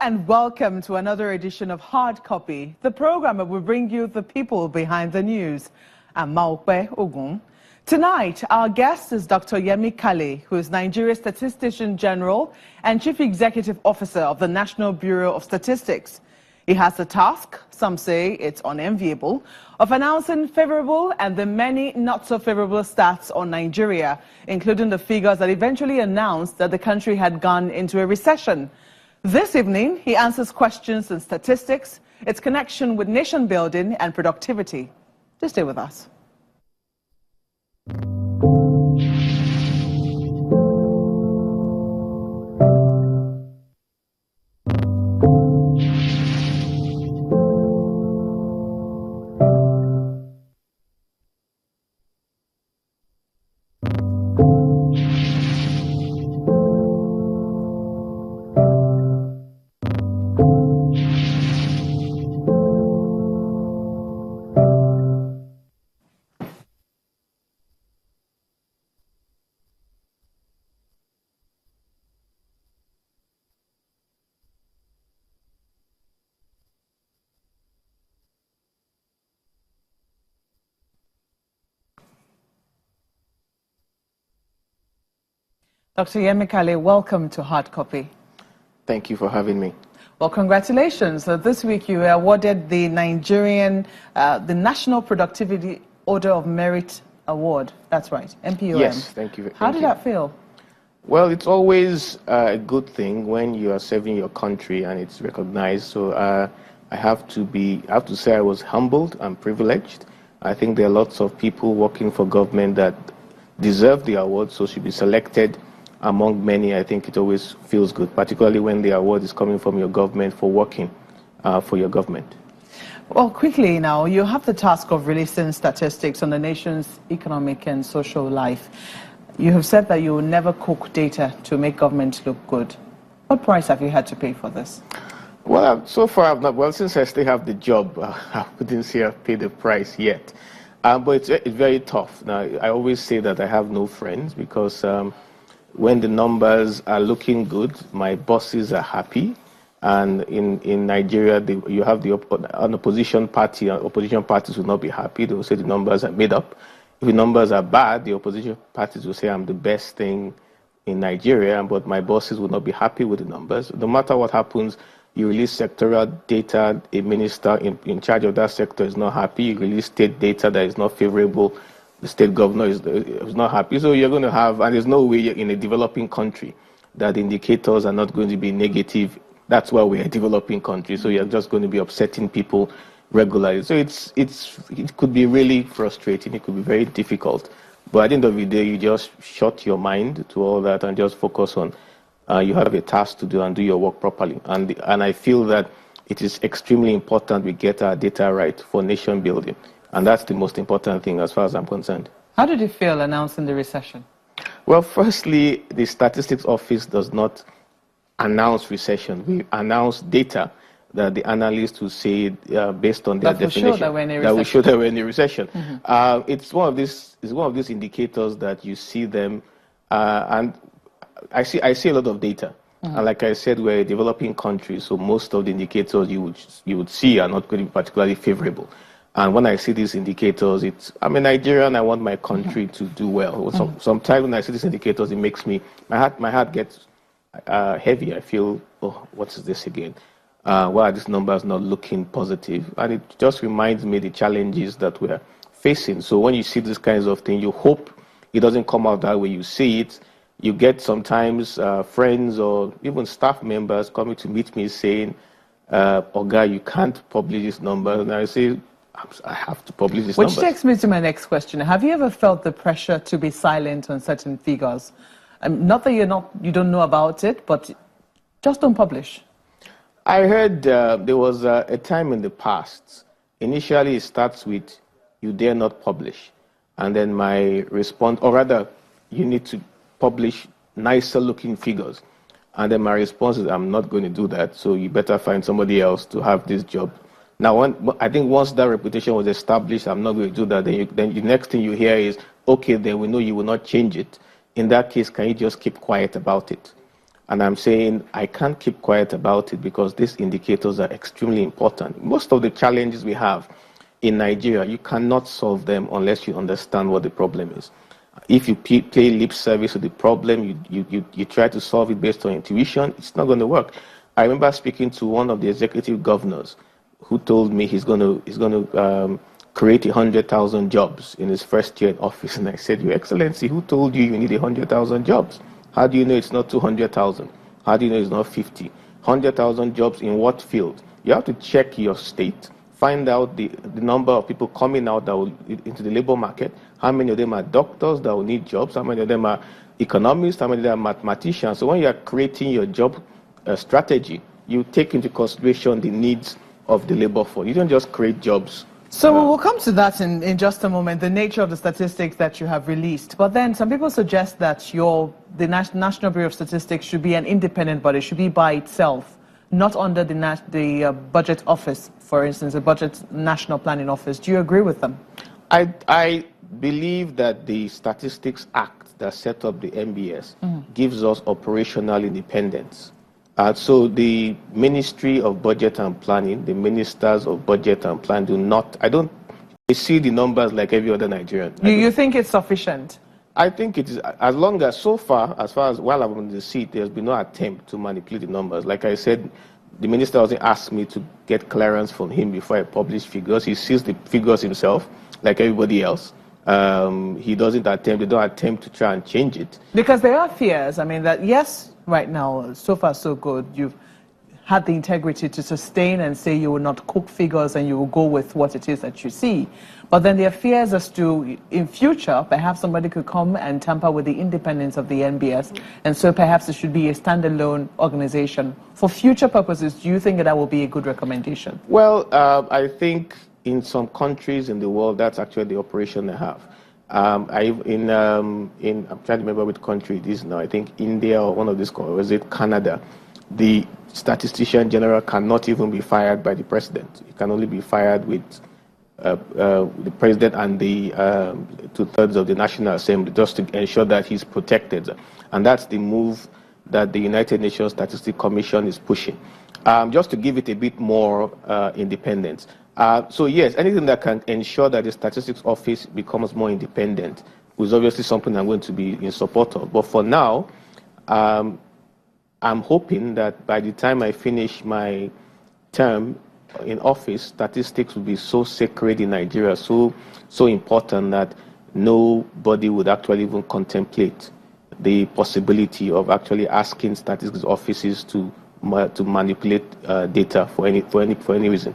and welcome to another edition of Hard Copy, the program that will bring you the people behind the news. I'm Maokwe Ogun. Tonight, our guest is Dr. Yemi Kale, who is Nigeria's Statistician General and Chief Executive Officer of the National Bureau of Statistics. He has the task, some say it's unenviable, of announcing favorable and the many not-so-favorable stats on Nigeria, including the figures that eventually announced that the country had gone into a recession. This evening, he answers questions on statistics, its connection with nation building and productivity. Just stay with us. Dr. Yemi Kale, welcome to Hard Copy. Thank you for having me. Well, congratulations. This week you were awarded the the National Productivity Order of Merit Award. That's right, NPOM. Yes, thank you. How did that feel? Well, it's always a good thing when you are serving your country and it's recognized. So I have to say I was humbled and privileged. I think there are lots of people working for government that deserve the award, so should be selected among many. I think it always feels good, particularly when the award is coming from your government for working for your government. Well, quickly now, you have the task of releasing statistics on the nation's economic and social life. You have said that you will never cook data to make government look good. What price have you had to pay for this? Well, so far I've not. Well, since I still have the job, I wouldn't say I've paid the price yet. But it's very tough. Now, I always say that I have no friends because when the numbers are looking good, my bosses are happy. And in Nigeria, you have an opposition party. Opposition parties will not be happy. They will say the numbers are made up. If the numbers are bad, the opposition parties will say I'm the best thing in Nigeria, but my bosses will not be happy with the numbers. No matter what happens, you release sectoral data, a minister in charge of that sector is not happy. You release state data that is not favorable. The state governor is not happy. So you're going to have, and there's no way in a developing country that the indicators are not going to be negative. That's why we're a developing country. So you're just going to be upsetting people regularly. So it could be really frustrating. It could be very difficult. But at the end of the day, you just shut your mind to all that and just focus on you have a task to do and do your work properly. And I feel that it is extremely important we get our data right for nation building. And that's the most important thing as far as I'm concerned. How did you feel announcing the recession? Well, firstly, the Statistics Office does not announce recession. We announce data that the analysts will say based on their definition that will show that we're in a recession. Mm-hmm. It's one of these indicators that you see them, and I see a lot of data. Mm-hmm. And like I said, we're a developing country, so most of the indicators you would see are not going to be particularly favorable. And when I see these indicators, I'm a Nigerian. I want my country to do well. Sometimes when I see these indicators, it makes my heart gets heavy. I feel, oh, what is this again? Why are these numbers not looking positive? And it just reminds me the challenges that we're facing. So when you see these kinds of things, you hope it doesn't come out that way. You see it. You get sometimes friends or even staff members coming to meet me saying, Oga, you can't publish this number. And I say, I have to publish this number. Which takes me to my next question. Have you ever felt the pressure to be silent on certain figures? Not that you don't know about it, but just don't publish. I heard there was a time in the past. Initially, it starts with, you dare not publish. And then my response, or rather, you need to publish nicer looking figures. And then my response is, I'm not going to do that, so you better find somebody else to have this job. Now, I think once that reputation was established, I'm not going to do that, then the next thing you hear is, okay, then we know you will not change it. In that case, can you just keep quiet about it? And I'm saying I can't keep quiet about it because these indicators are extremely important. Most of the challenges we have in Nigeria, you cannot solve them unless you understand what the problem is. If you play lip service to the problem, you try to solve it based on intuition, it's not going to work. I remember speaking to one of the executive governors who told me he's going to create 100,000 jobs in his first year in office. And I said, Your Excellency, who told you you need 100,000 jobs? How do you know it's not 200,000? How do you know it's not 50? 100,000 jobs in what field? You have to check your state, find out the number of people coming out that will, into the labor market, how many of them are doctors that will need jobs, how many of them are economists, how many of them are mathematicians. So when you are creating your job strategy, you take into consideration the needs of the labor force. You don't just create jobs. So we'll come to that in just a moment, the nature of the statistics that you have released. But then some people suggest that the National Bureau of Statistics should be an independent body, should be by itself, not under the Budget Office, for instance, the Budget National Planning Office. Do you agree with them? I believe that the Statistics Act that set up the NBS gives us operational independence. So the Ministry of Budget and Planning, the ministers of Budget and Plan they see the numbers like every other Nigerian. You think it's sufficient? I think it is, as far as while I'm on the seat, there's been no attempt to manipulate the numbers. Like I said, the minister doesn't ask me to get clearance from him before I publish figures. He sees the figures himself, like everybody else. They don't attempt to try and change it. Because there are fears, I mean, that yes, right now, so far so good, you've had the integrity to sustain and say you will not cook figures and you will go with what it is that you see. But then there are fears as to, in future, perhaps somebody could come and tamper with the independence of the NBS, and so perhaps it should be a standalone organization. For future purposes, do you think that will be a good recommendation? Well, I think in some countries in the world, that's actually the operation they have. I'm trying to remember which country it is now. I think India or one of these, or is it Canada? The statistician general cannot even be fired by the president. He can only be fired with the president and the 2/3 of the National Assembly, just to ensure that he's protected. And that's the move that the United Nations Statistics Commission is pushing, just to give it a bit more independence. So yes, anything that can ensure that the Statistics Office becomes more independent is obviously something I'm going to be in support of. But for now, I'm hoping that by the time I finish my term in office, statistics will be so sacred in Nigeria, so important that nobody would actually even contemplate the possibility of actually asking statistics offices to manipulate data for any reason.